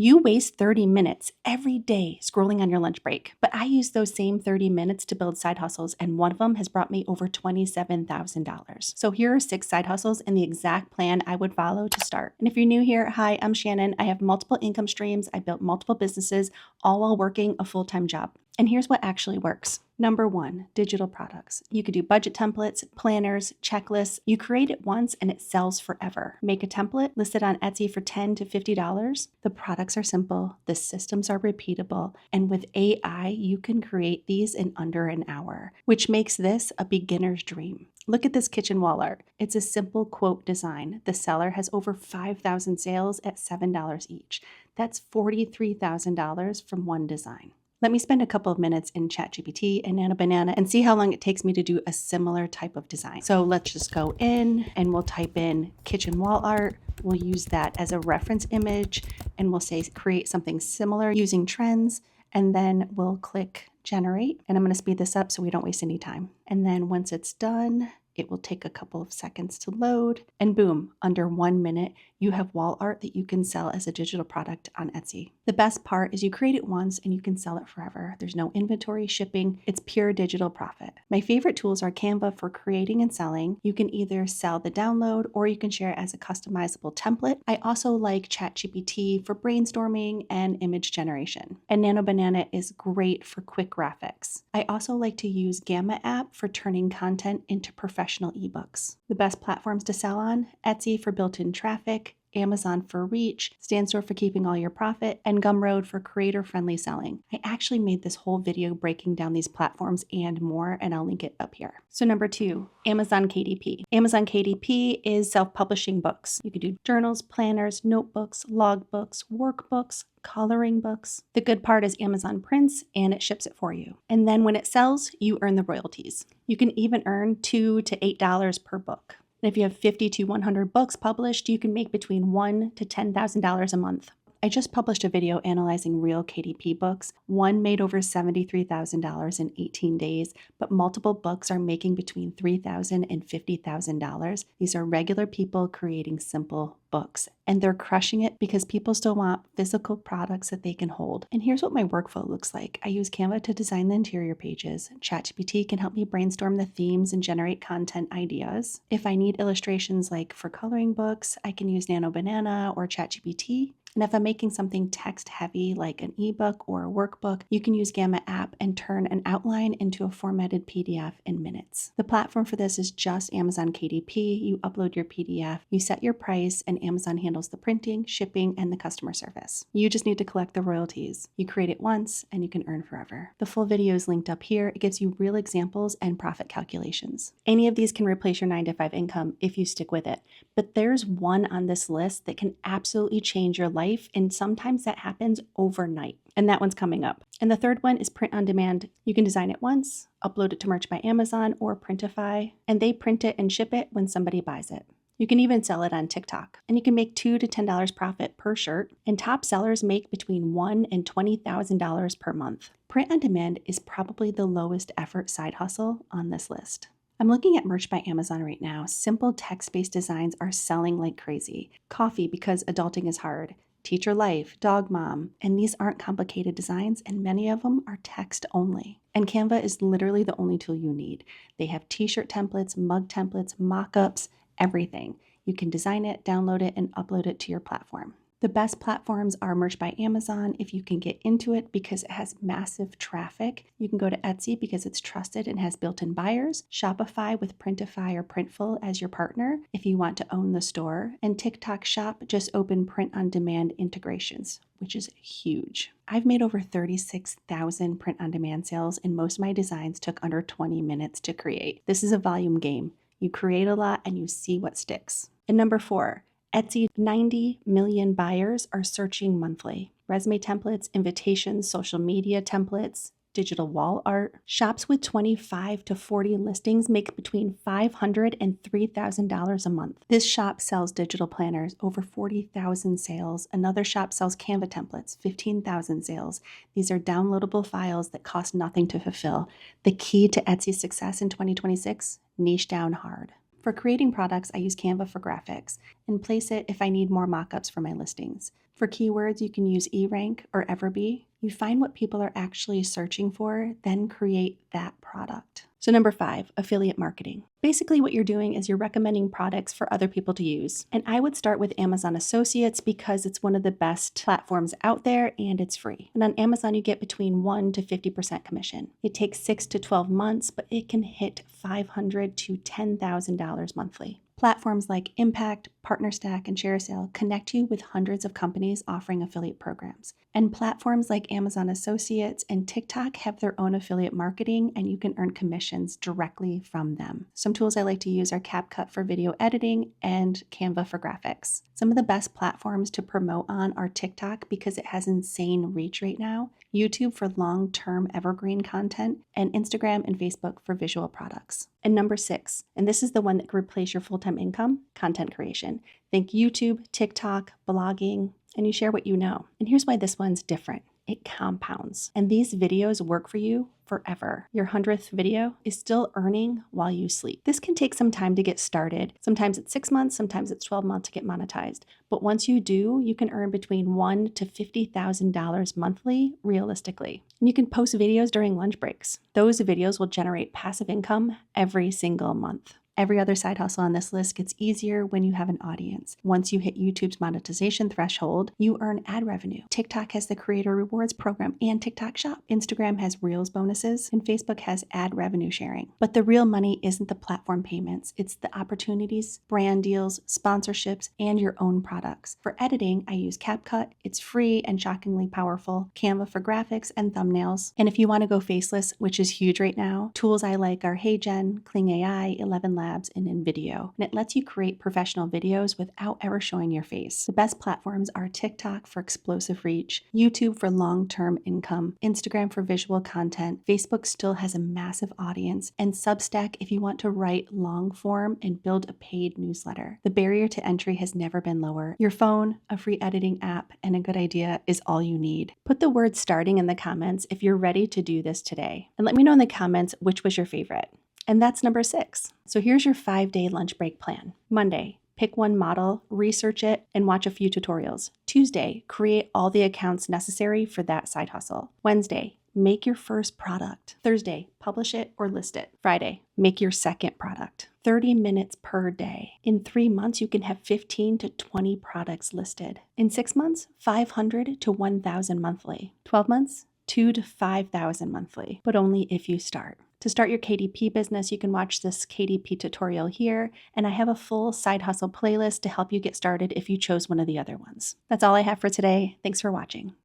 You waste 30 minutes every day scrolling on your lunch break, but I use those same 30 minutes to build side hustles, and one of them has brought me over $27,000. So here are 6 side hustles and the exact plan I would follow to start. And if you're new here, hi, I'm Shannon. I have multiple income streams. I built multiple businesses, all while working a full-time job. And here's what actually works. Number 1, digital products. You could do budget templates, planners, checklists. You create it once and it sells forever. Make a template, list it on Etsy for $10 to $50. The products are simple, the systems are repeatable, and with AI, you can create these in under an hour, which makes this a beginner's dream. Look at this kitchen wall art. It's a simple quote design. The seller has over 5,000 sales at $7 each. That's $43,000 from one design. Let me spend a couple of minutes in ChatGPT and Nano Banana and see how long it takes me to do a similar type of design. So let's just go in and we'll type in kitchen wall art. We'll use that as a reference image and we'll say create something similar using trends, and then we'll click generate. And I'm going to speed this up so we don't waste any time. And then once it's done, it will take a couple of seconds to load, and boom, under 1 minute, you have wall art that you can sell as a digital product on Etsy. The best part is you create it once and you can sell it forever. There's no inventory, shipping. It's pure digital profit. My favorite tools are Canva for creating and selling. You can either sell the download or you can share it as a customizable template. I also like ChatGPT for brainstorming and image generation. And Nano Banana is great for quick graphics. I also like to use Gamma app for turning content into professional ebooks. The best platforms to sell on: Etsy for built-in traffic, Amazon for reach, Standstore for keeping all your profit, and Gumroad for creator-friendly selling. I actually made this whole video breaking down these platforms and more, and I'll link it up here. So number 2, Amazon KDP. Amazon KDP is self-publishing books. You can do journals, planners, notebooks, logbooks, workbooks, coloring books. The good part is Amazon prints and it ships it for you. And then when it sells, you earn the royalties. You can even earn $2 to $8 per book. And if you have 50 to 100 books published, you can make between $1,000 to $10,000 a month. I just published a video analyzing real KDP books. One made over $73,000 in 18 days, but multiple books are making between $3,000 and $50,000. These are regular people creating simple books, and they're crushing it because people still want physical products that they can hold. And here's what my workflow looks like. I use Canva to design the interior pages. ChatGPT can help me brainstorm the themes and generate content ideas. If I need illustrations like for coloring books, I can use Nano Banana or ChatGPT. And if I'm making something text heavy like an ebook or a workbook, you can use Gamma app and turn an outline into a formatted PDF in minutes. The platform for this is just Amazon KDP. You upload your PDF, you set your price, and Amazon handles the printing, shipping, and the customer service. You just need to collect the royalties. You create it once and you can earn forever. The full video is linked up here. It gives you real examples and profit calculations. Any of these can replace your 9-to-5 income if you stick with it. But there's one on this list that can absolutely change your life, and sometimes that happens overnight. And that one's coming up. And the third one is print on demand. You can design it once, upload it to Merch by Amazon or Printify, and they print it and ship it when somebody buys it. You can even sell it on TikTok, and you can make $2 to $10 profit per shirt, and top sellers make between $1,000 and $20,000 per month. Print on demand is probably the lowest effort side hustle on this list. I'm looking at Merch by Amazon right now. Simple text-based designs are selling like crazy. Coffee because adulting is hard. Teacher life, dog mom, and these aren't complicated designs, and many of them are text only. And Canva is literally the only tool you need. They have t-shirt templates, mug templates, mock-ups, everything. You can design it, download it, and upload it to your platform. The best platforms are Merch by Amazon if you can get into it because it has massive traffic. You can go to Etsy because it's trusted and has built-in buyers. Shopify with Printify or Printful as your partner if you want to own the store. And TikTok Shop just opened print-on-demand integrations, which is huge. I've made over 36,000 print-on-demand sales, and most of my designs took under 20 minutes to create. This is a volume game. You create a lot and you see what sticks. And number 4, Etsy, 90 million buyers are searching monthly. Resume templates, invitations, social media templates, digital wall art. Shops with 25 to 40 listings make between $500 and $3,000 a month. This shop sells digital planners, over 40,000 sales. Another shop sells Canva templates, 15,000 sales. These are downloadable files that cost nothing to fulfill. The key to Etsy's success in 2026, niche down hard. For creating products, I use Canva for graphics and Place It if I need more mockups for my listings. For keywords, you can use eRank or Everbee. You find what people are actually searching for, then create that product. So number 5, affiliate marketing. Basically what you're doing is you're recommending products for other people to use. And I would start with Amazon Associates because it's one of the best platforms out there and it's free. And on Amazon, you get between 1 to 50% commission. It takes 6 to 12 months, but it can hit $500 to $10,000 monthly. Platforms like Impact, PartnerStack, and ShareSale connect you with hundreds of companies offering affiliate programs. And platforms like Amazon Associates and TikTok have their own affiliate marketing, and you can earn commissions directly from them. Some tools I like to use are CapCut for video editing and Canva for graphics. Some of the best platforms to promote on are TikTok because it has insane reach right now, YouTube for long-term evergreen content, and Instagram and Facebook for visual products. And number 6, and this is the one that could replace your full-time income, content creation. Think YouTube, TikTok, blogging, and you share what you know. And here's why this one's different. It compounds. And these videos work for you forever. Your 100th video is still earning while you sleep. This can take some time to get started. Sometimes it's 6 months, sometimes it's 12 months to get monetized. But once you do, you can earn between $1,000 to $50,000 monthly, realistically. And you can post videos during lunch breaks. Those videos will generate passive income every single month. Every other side hustle on this list gets easier when you have an audience. Once you hit YouTube's monetization threshold, you earn ad revenue. TikTok has the creator rewards program and TikTok Shop. Instagram has Reels bonuses, and Facebook has ad revenue sharing. But the real money isn't the platform payments. It's the opportunities, brand deals, sponsorships, and your own products. For editing, I use CapCut. It's free and shockingly powerful. Canva for graphics and thumbnails. And if you want to go faceless, which is huge right now, tools I like are HeyGen, Kling AI, 11 Labs, and InVideo, and it lets you create professional videos without ever showing your face. The best platforms are TikTok for explosive reach, YouTube for long-term income, Instagram for visual content, Facebook still has a massive audience, and Substack if you want to write long form and build a paid newsletter. The barrier to entry has never been lower. Your phone, a free editing app, and a good idea is all you need. Put the word starting in the comments if you're ready to do this today, and let me know in the comments which was your favorite. And that's number 6. So here's your 5-day lunch break plan. Monday, pick one model, research it, and watch a few tutorials. Tuesday, create all the accounts necessary for that side hustle. Wednesday, make your first product. Thursday, publish it or list it. Friday, make your second product. 30 minutes per day. In 3 months, you can have 15 to 20 products listed. In 6 months, 500 to 1,000 monthly. 12 months, 2,000 to 5,000 monthly, but only if you start. To start your KDP business, you can watch this KDP tutorial here, and I have a full side hustle playlist to help you get started if you chose one of the other ones. That's all I have for today. Thanks for watching.